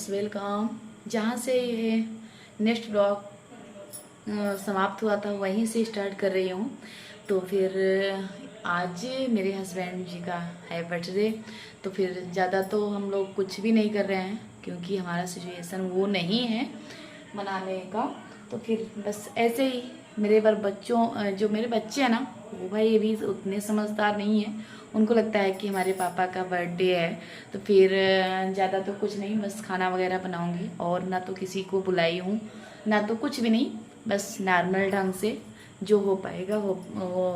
Friends, welcome. जहाँ से ये नेक्स्ट ब्लॉग समाप्त हुआ था वहीं से स्टार्ट कर रही हूँ। तो फिर आज मेरे हस्बैंड जी का है बर्थडे। तो फिर ज़्यादा तो हम लोग कुछ भी नहीं कर रहे हैं क्योंकि हमारा सिचुएशन वो नहीं है मनाने का। तो फिर बस ऐसे ही मेरे पर जो मेरे बच्चे हैं ना, वो भाई अभी उतने समझदार नहीं है। उनको लगता है कि हमारे पापा का बर्थडे है। तो फिर ज़्यादा तो कुछ नहीं, बस खाना वगैरह बनाऊंगी और ना तो किसी को बुलाई हूँ ना तो कुछ भी नहीं। बस नॉर्मल ढंग से जो हो पाएगा वो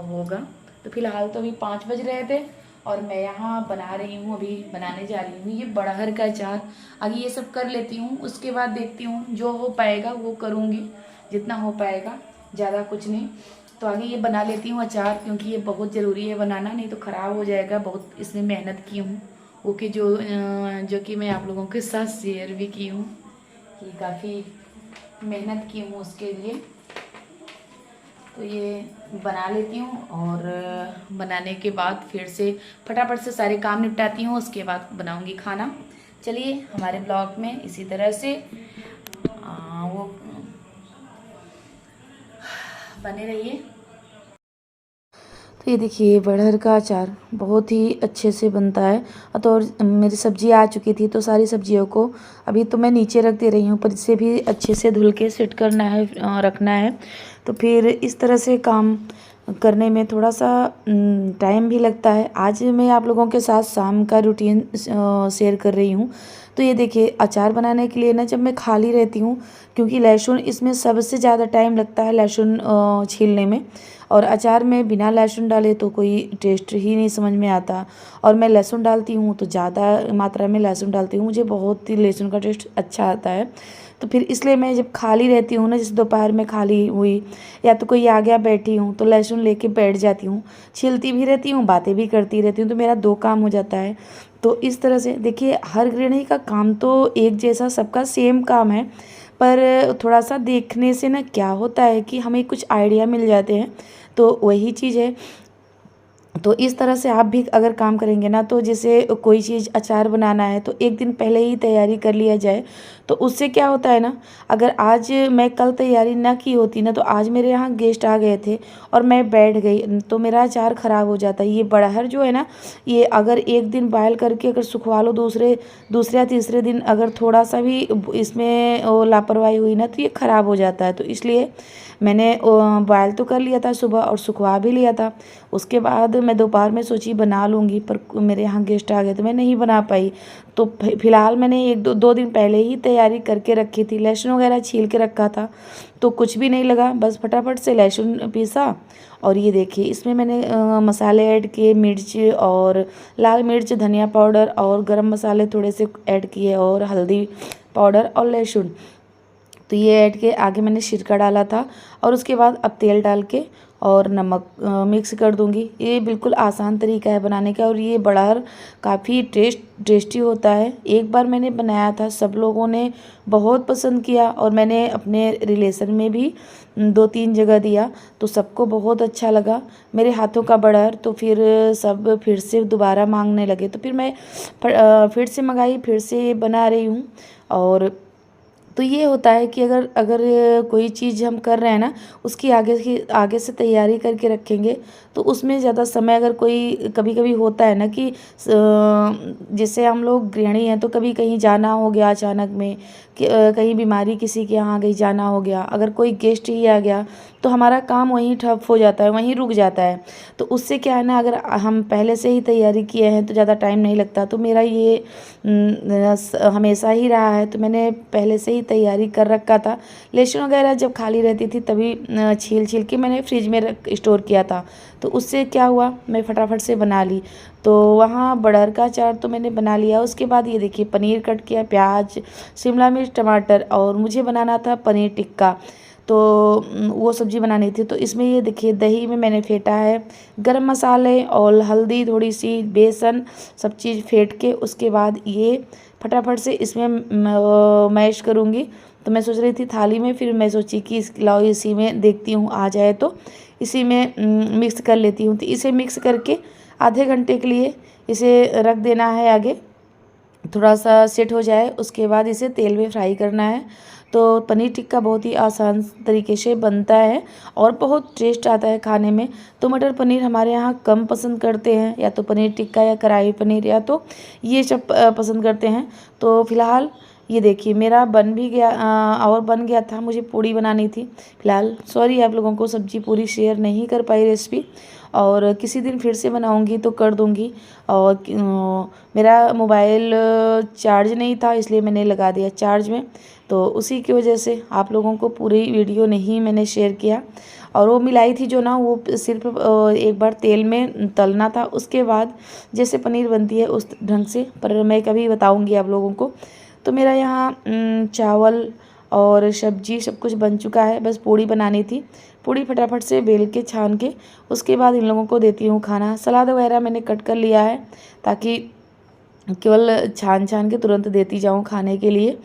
होगा। तो फिलहाल तो अभी 5 बज रहे थे और मैं यहाँ बना रही हूँ, अभी बनाने जा रही हूँ ये बड़हर का अचार। आगे ये सब कर लेती हूँ, उसके बाद देखती हूँ जो हो पाएगा वो करूँगी, जितना हो पाएगा, ज़्यादा कुछ नहीं। तो आगे ये बना लेती हूँ अचार क्योंकि ये बहुत ज़रूरी है बनाना, नहीं तो ख़राब हो जाएगा। बहुत इसमें मेहनत की हूँ वो कि जो कि मैं आप लोगों के साथ शेयर भी की हूँ कि काफ़ी मेहनत की हूँ उसके लिए। तो ये बना लेती हूँ और बनाने के बाद फिर से फटाफट से सारे काम निपटाती हूँ, उसके बाद बनाऊँगी खाना। चलिए हमारे ब्लॉग में इसी तरह से वो बने रहिए। तो ये देखिए बड़हर का अचार बहुत ही अच्छे से बनता है। तो और मेरी सब्जी आ चुकी थी तो सारी सब्जियों को अभी तो मैं नीचे रख दे रही हूँ, पर इसे भी अच्छे से धुल के सेट करना है, रखना है। तो फिर इस तरह से काम करने में थोड़ा सा टाइम भी लगता है। आज मैं आप लोगों के साथ शाम का रूटीन शेयर कर रही हूँ। तो ये देखिए अचार बनाने के लिए ना, जब मैं खाली रहती हूँ, क्योंकि लहसुन इसमें सबसे ज़्यादा टाइम लगता है लहसुन छीलने में, और अचार में बिना लहसुन डाले तो कोई टेस्ट ही नहीं समझ में आता। और मैं लहसुन डालती हूँ तो ज़्यादा मात्रा में लहसुन डालती हूँ, मुझे बहुत ही लहसुन का टेस्ट अच्छा आता है। तो फिर इसलिए मैं जब खाली रहती हूँ ना, जैसे दोपहर में खाली हुई या तो कोई आ गया बैठी हूँ तो लहसुन लेके बैठ जाती हूँ, छीलती भी रहती हूँ, बातें भी करती रहती हूँ, तो मेरा 2 काम हो जाता है। तो इस तरह से देखिए हर गृहिणी का काम तो एक जैसा, सबका सेम काम है, पर थोड़ा सा देखने से ना क्या होता है कि हमें कुछ आइडिया मिल जाते हैं। तो वही चीज़ है। तो इस तरह से आप भी अगर काम करेंगे ना, तो जैसे कोई चीज़ अचार बनाना है तो एक दिन पहले ही तैयारी कर लिया जाए। तो उससे क्या होता है ना, अगर आज मैं कल तैयारी ना की होती ना, तो आज मेरे यहाँ गेस्ट आ गए थे और मैं बैठ गई तो मेरा अचार ख़राब हो जाता है। ये बड़हर जो है ना, ये अगर एक दिन बॉयल करके अगर सुखवा लो, दूसरे दूसरे या तीसरे दिन अगर थोड़ा सा भी इसमें लापरवाही हुई ना, तो ये ख़राब हो जाता है। तो इसलिए मैंने बॉयल तो कर लिया था सुबह और सुखवा भी लिया था। उसके बाद मैं दोपहर में सोची बना लूँगी, पर मेरे यहाँ गेस्ट आ गए तो मैं नहीं बना पाई। तो फिलहाल मैंने 1-2 दिन पहले ही तैयारी करके रखी थी, लहसुन वगैरह छील के रखा था। तो कुछ भी नहीं लगा, बस फटाफट से लहसुन पीसा। और ये देखिए इसमें मैंने मसाले ऐड किए, मिर्च और लाल मिर्च, धनिया पाउडर और गरम मसाले थोड़े से ऐड किए और हल्दी पाउडर और लहसुन। तो ये ऐड के आगे मैंने सिरका डाला था और उसके बाद अब तेल डाल के और नमक मिक्स कर दूंगी। ये बिल्कुल आसान तरीका है बनाने का और ये बड़हर काफ़ी टेस्टी होता है। एक बार मैंने बनाया था, सब लोगों ने बहुत पसंद किया और मैंने अपने रिलेशन में भी 2-3 जगह दिया तो सबको बहुत अच्छा लगा मेरे हाथों का बड़हर। तो फिर सब फिर से दोबारा मांगने लगे, तो फिर मैं फिर से मंगाई, फिर से बना रही हूँ। और तो ये होता है कि अगर अगर कोई चीज़ हम कर रहे हैं ना, उसकी आगे से तैयारी करके रखेंगे तो उसमें ज़्यादा समय, अगर कोई कभी कभी होता है ना कि जैसे हम लोग गृहिणी हैं तो कभी कहीं जाना हो गया अचानक में, कि कहीं बीमारी किसी के यहाँ कहीं जाना हो गया, अगर कोई गेस्ट ही आ गया तो हमारा काम वहीं ठप हो जाता है, वहीं रुक जाता है। तो उससे क्या है ना, अगर हम पहले से ही तैयारी किए हैं तो ज़्यादा टाइम नहीं लगता। तो मेरा ये हमेशा ही रहा है, तो मैंने पहले से ही तैयारी कर रखा था। लहसुन वगैरह जब खाली रहती थी तभी छील छील के मैंने फ्रिज में स्टोर किया था। तो उससे क्या हुआ, मैं फटाफट से बना ली। तो वहाँ बड़हर का अचार तो मैंने बना लिया। उसके बाद ये देखिए पनीर कट किया, प्याज, शिमला मिर्च, टमाटर, और मुझे बनाना था पनीर टिक्का। तो वो सब्ज़ी बनानी थी। तो इसमें ये देखिए दही में मैंने फेंटा है, गरम मसाले और हल्दी, थोड़ी सी बेसन, सब चीज़ फेंट के उसके बाद ये फटाफट से इसमें मैश करूँगी। तो मैं सोच रही थी थाली में, फिर मैं सोची कि लाओ इसी में देखती हूँ आ जाए तो इसी में मिक्स कर लेती हूँ। तो इसे मिक्स करके आधे घंटे के लिए इसे रख देना है आगे। थोड़ा सा सेट हो जाए उसके बाद इसे तेल में फ्राई करना है। तो पनीर टिक्का बहुत ही आसान तरीके से बनता है और बहुत टेस्ट आता है खाने में। तो मटर पनीर हमारे यहाँ कम पसंद करते हैं, या तो पनीर टिक्का या कढ़ाई पनीर या तो ये सब पसंद करते हैं। तो फिलहाल ये देखिए मेरा बन भी गया और बन गया था। मुझे पूड़ी बनानी थी। फिलहाल सॉरी आप लोगों को सब्जी पूरी शेयर नहीं कर पाई रेसिपी, और किसी दिन फिर से बनाऊंगी तो कर दूंगी। और मेरा मोबाइल चार्ज नहीं था इसलिए मैंने लगा दिया चार्ज में, तो उसी की वजह से आप लोगों को पूरी वीडियो नहीं मैंने शेयर किया। और वो मिलाई थी जो ना, वो सिर्फ एक बार तेल में तलना था, उसके बाद जैसे पनीर बनती है उस ढंग से, पर मैं कभी बताऊंगी आप लोगों को। तो मेरा यहाँ चावल और सब्जी सब कुछ बन चुका है, बस पूड़ी बनानी थी। पूड़ी फटाफट से बेल के छान के उसके बाद इन लोगों को देती हूँ खाना। सलाद वगैरह मैंने कट कर लिया है ताकि केवल छान छान के तुरंत देती जाऊँ खाने के लिए।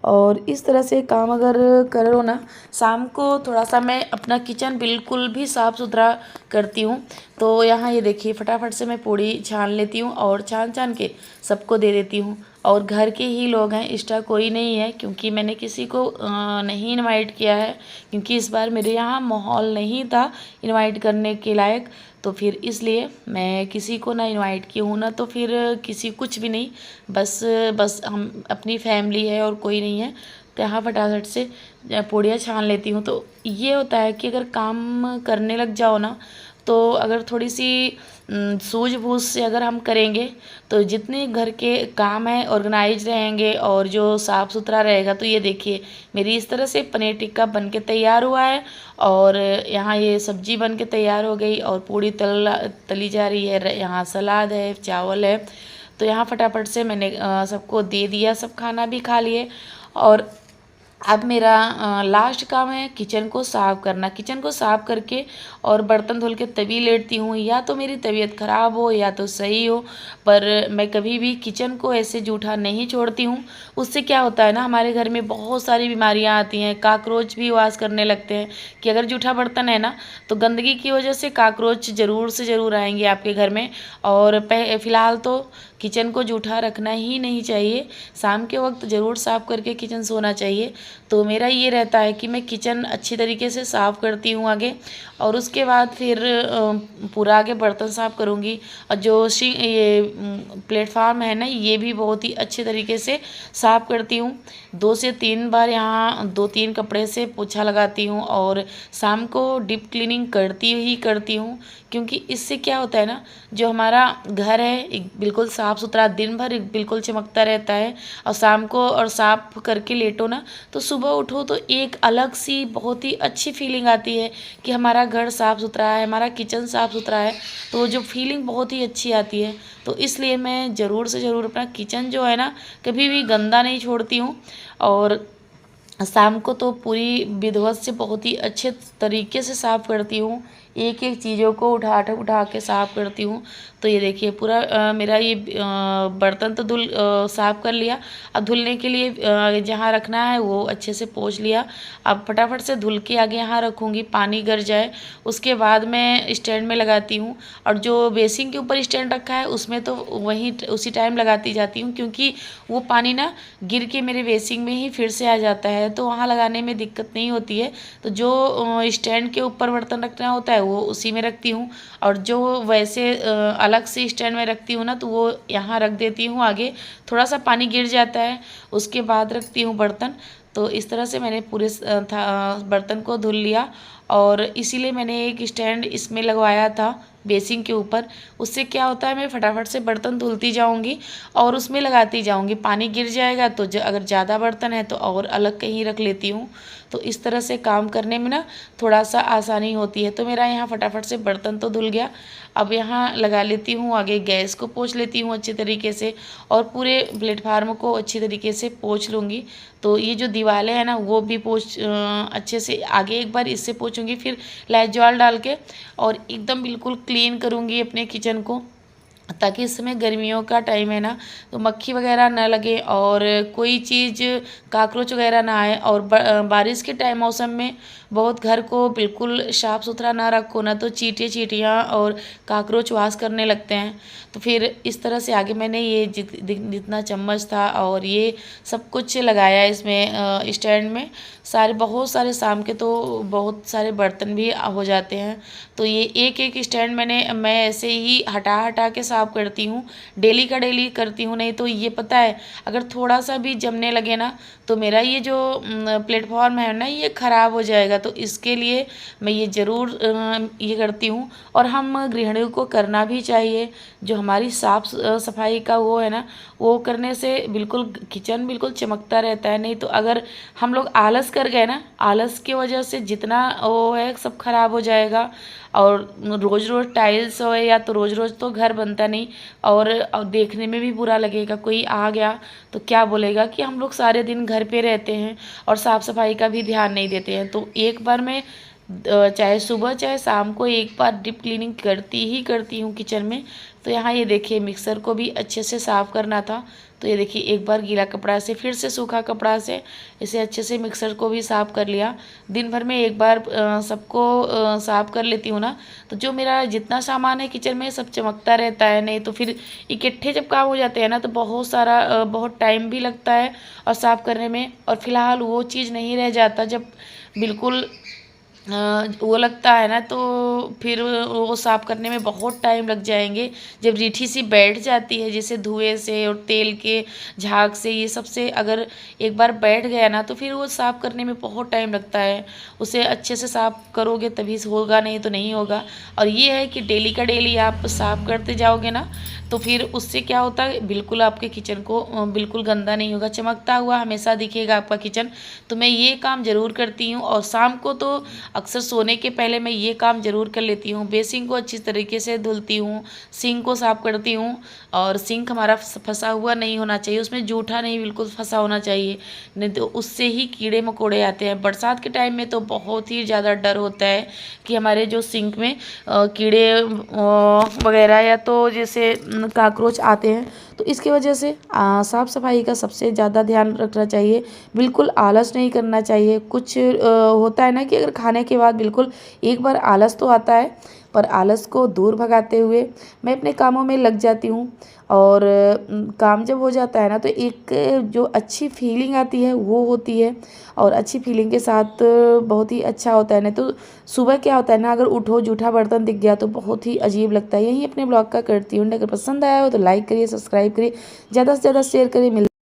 और इस तरह से काम अगर करो ना, शाम को थोड़ा सा मैं अपना किचन बिल्कुल भी साफ़ सुथरा करती हूँ। तो यहाँ ये देखिए फटाफट से मैं पूड़ी छान लेती हूँ और छान छान के सबको दे देती हूँ। और घर के ही लोग हैं, एक्स्ट्रा कोई नहीं है, क्योंकि मैंने किसी को नहीं इनवाइट किया है, क्योंकि इस बार मेरे यहाँ माहौल नहीं था इनवाइट करने के लायक। तो फिर इसलिए मैं किसी को ना इनवाइट की हूँ ना, तो फिर किसी कुछ भी नहीं, बस बस हम अपनी फैमिली है और कोई नहीं है। तो यहाँ फटाफट से पूड़ियाँ छान लेती हूँ। तो ये होता है कि अगर काम करने लग जाओ ना, तो अगर थोड़ी सी सूझबूझ से अगर हम करेंगे तो जितने घर के काम हैं ऑर्गेनाइज रहेंगे और जो साफ़ सुथरा रहेगा। तो ये देखिए मेरी इस तरह से पनीर टिक्का बन के तैयार हुआ है, और यहाँ ये सब्जी बन के तैयार हो गई, और पूड़ी तली जा रही है। यहाँ सलाद है, चावल है। तो यहाँ फटाफट से मैंने सबको दे दिया, सब खाना भी खा लिए। और अब मेरा लास्ट काम है किचन को साफ़ करना। किचन को साफ़ करके और बर्तन धुल के तभी लेटती हूँ, या तो मेरी तबीयत ख़राब हो या तो सही हो, पर मैं कभी भी किचन को ऐसे जूठा नहीं छोड़ती हूँ। उससे क्या होता है ना, हमारे घर में बहुत सारी बीमारियाँ आती हैं, काकरोच भी वास करने लगते हैं। कि अगर जूठा बर्तन है ना, तो गंदगी की वजह से काकरोच ज़रूर से ज़रूर आएंगे आपके घर में। और फ़िलहाल तो किचन को जूठा रखना ही नहीं चाहिए, शाम के वक्त ज़रूर साफ़ करके किचन सोना चाहिए। तो मेरा ये रहता है कि मैं किचन अच्छी तरीके से साफ़ करती हूँ आगे, और उसके बाद फिर पूरा आगे बर्तन साफ़ करूँगी। और जो ये प्लेटफार्म है ना, ये भी बहुत ही अच्छे तरीके से साफ़ करती हूँ। 2 से 3 बार यहाँ 2-3 कपड़े से पोछा लगाती हूँ, और शाम को डीप क्लीनिंग करती ही करती हूँ। क्योंकि इससे क्या होता है ना, जो हमारा घर है एक बिल्कुल साफ़ सुथरा दिन भर एक बिल्कुल चमकता रहता है। और शाम को और साफ़ करके लेटो ना, तो सुबह उठो तो एक अलग सी बहुत ही अच्छी फीलिंग आती है कि हमारा घर साफ़ सुथरा है, हमारा किचन साफ़ सुथरा है। तो वो जो फीलिंग बहुत ही अच्छी आती है। तो इसलिए मैं ज़रूर से ज़रूर अपना किचन जो है ना, कभी भी गंदा नहीं छोड़ती हूँ। और शाम को तो पूरी विधिवत से बहुत ही अच्छे तरीके से साफ़ करती हूँ, एक एक चीज़ों को उठा के साफ़ करती हूँ। तो ये देखिए पूरा मेरा ये बर्तन तो साफ़ कर लिया। अब धुलने के लिए जहाँ रखना है वो अच्छे से पोंछ लिया। अब फटाफट से धुल के आगे यहाँ रखूँगी, पानी गर जाए उसके बाद मैं स्टैंड में लगाती हूँ। और जो बेसिन के ऊपर स्टैंड रखा है उसमें तो वहीं उसी टाइम लगाती जाती हूँ, क्योंकि वो पानी ना गिर के मेरे बेसिन में ही फिर से आ जाता है, तो वहाँ लगाने में दिक्कत नहीं होती है। तो जो स्टैंड के ऊपर बर्तन रखना होता है वो उसी में रखती हूँ, और जो वैसे अलग से स्टैंड में रखती हूँ ना, तो वो यहाँ रख देती हूँ आगे। थोड़ा सा पानी गिर जाता है उसके बाद रखती हूँ बर्तन। तो इस तरह से मैंने पूरे बर्तन को धुल लिया, और इसीलिए मैंने एक स्टैंड इसमें लगवाया था बेसिन के ऊपर। उससे क्या होता है, मैं फटाफट से बर्तन धुलती जाऊंगी और उसमें लगाती जाऊंगी। पानी गिर जाएगा तो अगर ज़्यादा बर्तन है तो और अलग कहीं रख लेती हूँ। तो इस तरह से काम करने में ना थोड़ा सा आसानी होती है। तो मेरा यहाँ फटाफट से बर्तन तो धुल गया। अब यहाँ लगा लेती हूँ आगे, गैस को पोंछ लेती हूँ अच्छे तरीके से, और पूरे प्लेटफार्म को अच्छी तरीके से पोंछ लूँगी। तो ये जो दीवारें हैं ना वो भी अच्छे से आगे एक बार इससे पोंछूँगी, फिर लाइजॉल डाल के और एकदम बिल्कुल क्लीन करूँगी अपने किचन को। ताकि इस समय गर्मियों का टाइम है ना, तो मक्खी वगैरह ना लगे और कोई चीज़ कॉकरोच वगैरह ना आए। और बारिश के टाइम मौसम में बहुत घर को बिल्कुल साफ़ सुथरा ना रखो ना, तो चींटियाँ चींटियाँ और कॉकरोच वास करने लगते हैं। तो फिर इस तरह से आगे मैंने ये जितना चम्मच था और ये सब कुछ लगाया इसमें स्टैंड में। बहुत सारे शाम के तो बहुत सारे बर्तन भी हो जाते हैं। तो ये एक एक स्टैंड मैं ऐसे ही हटा हटा के साफ़ करती हूँ, डेली का डेली करती हूँ। नहीं तो ये पता है, अगर थोड़ा सा भी जमने लगे ना, तो मेरा ये जो प्लेटफॉर्म है ना, ये ख़राब हो जाएगा। तो इसके लिए मैं ये ज़रूर ये करती हूँ। और हम गृहिणियों को करना भी चाहिए। जो हमारी साफ़ सफाई का वो है ना, वो करने से बिल्कुल किचन बिल्कुल चमकता रहता है। नहीं तो अगर हम लोग आलस कर गए ना, आलस की वजह से जितना वो है सब खराब हो जाएगा। और रोज़ रोज़ टाइल्स हो या तो रोज़ रोज़ तो घर बनता नहीं। और देखने में भी बुरा लगेगा, कोई आ गया तो क्या बोलेगा कि हम लोग सारे दिन घर पे रहते हैं और साफ़ सफाई का भी ध्यान नहीं देते हैं। तो एक बार मैं चाहे सुबह चाहे शाम को एक बार डीप क्लीनिंग करती ही करती हूँ किचन में। तो यहाँ ये देखिए, मिक्सर को भी अच्छे से साफ़ करना था। तो ये देखिए, एक बार गीला कपड़ा से फिर से सूखा कपड़ा से इसे अच्छे से मिक्सर को भी साफ़ कर लिया। दिन भर में एक बार सबको साफ़ कर लेती हूँ ना, तो जो मेरा जितना सामान है किचन में सब चमकता रहता है। नहीं तो फिर इकट्ठे जब काम हो जाते हैं ना, तो बहुत सारा बहुत टाइम भी लगता है और साफ़ करने में। और फिलहाल वो चीज़ नहीं रह जाता जब बिल्कुल वो लगता है ना, तो फिर वो साफ़ करने में बहुत टाइम लग जाएंगे। जब रीठी सी बैठ जाती है, जैसे धुएं से और तेल के झाग से, ये सब से अगर एक बार बैठ गया ना, तो फिर वो साफ़ करने में बहुत टाइम लगता है। उसे अच्छे से साफ़ करोगे तभी से होगा, नहीं तो नहीं होगा। और ये है कि डेली का डेली आप साफ़ करते जाओगे ना, तो फिर उससे क्या होता है, बिल्कुल आपके किचन को बिल्कुल गंदा नहीं होगा, चमकता हुआ हमेशा दिखेगा आपका किचन। तो मैं ये काम ज़रूर करती हूँ। और शाम को तो अक्सर सोने के पहले मैं ये काम ज़रूर कर लेती हूँ। बेसिंग को अच्छी तरीके से धुलती हूँ, सिंक को साफ़ करती हूँ। और सिंक हमारा फंसा हुआ नहीं होना चाहिए, उसमें जूठा नहीं बिल्कुल फंसा होना चाहिए, नहीं तो उससे ही कीड़े मकोड़े आते हैं। बरसात के टाइम में तो बहुत ही ज़्यादा डर होता है कि हमारे जो सिंक में कीड़े वगैरह या तो जैसे कॉकरोच आते हैं। तो इसकी वजह से साफ़ सफाई का सबसे ज़्यादा ध्यान रखना चाहिए। बिल्कुल आलस नहीं करना चाहिए। कुछ होता है ना कि अगर खाने के बाद बिल्कुल एक बार आलस तो आता है, पर आलस को दूर भगाते हुए मैं अपने कामों में लग जाती हूँ। और काम जब हो जाता है ना, तो एक जो अच्छी फीलिंग आती है वो होती है। और अच्छी फीलिंग के साथ बहुत ही अच्छा होता है। नहीं तो सुबह क्या होता है ना, अगर उठो जूठा बर्तन दिख गया तो बहुत ही अजीब लगता है। यही अपने ब्लॉग का करती हूँ। अगर पसंद आया हो तो लाइक करिए, सब्सक्राइब करिए, ज़्यादा से ज़्यादा शेयर करिए।